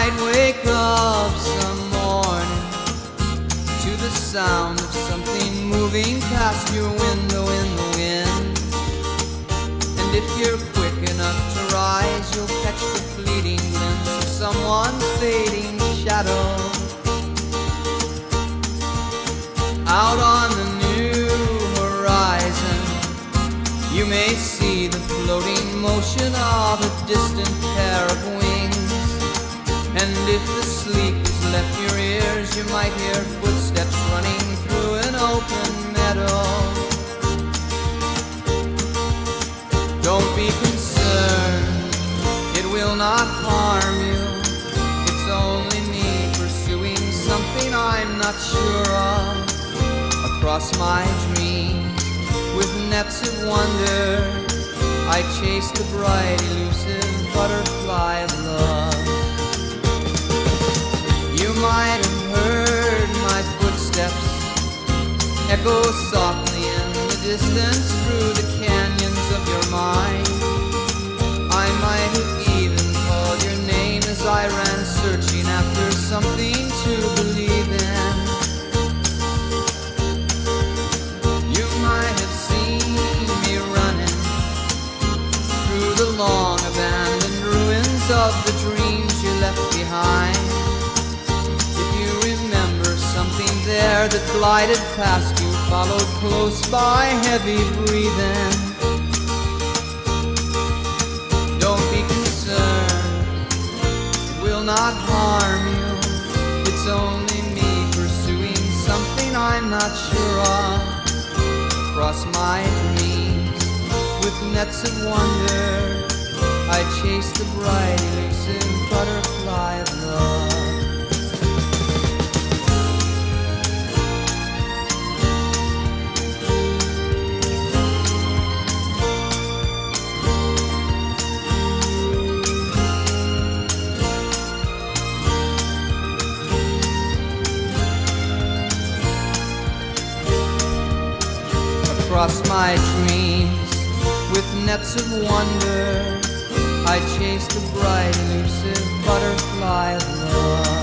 might wake up some morning to the sound of something moving past your window in the wind. And if you're quick enough to rise, you'll catch the fleeting glimpse of someone's fading shadow. Out on the new horizon, you may see the floating motion of a distant pair of wings. And if the sleep has left your ears, you might hear footsteps running through an open meadow. Don't be concerned, it will not harm you. It's only me pursuing something I'm not sure of. Across my dreams, with nets of wonder, I chase the bright, elusive butterfly of love. You might have heard my footsteps echo softly in the distance through the canyons of your mind. I might have even called your name as I ran searching after something to believe in. You might have seen me running through the long abandoned ruins of the dreams you left behind. If you remember something there that glided past you, followed close by, heavy breathing, don't be concerned, it will not harm you. It's only me pursuing something I'm not sure of. Across my dreams, with nets of wonder, I chase the bright, elusive butterfly of love. Across my dreams, with nets of wonder, I chase the bright, elusive butterfly of love.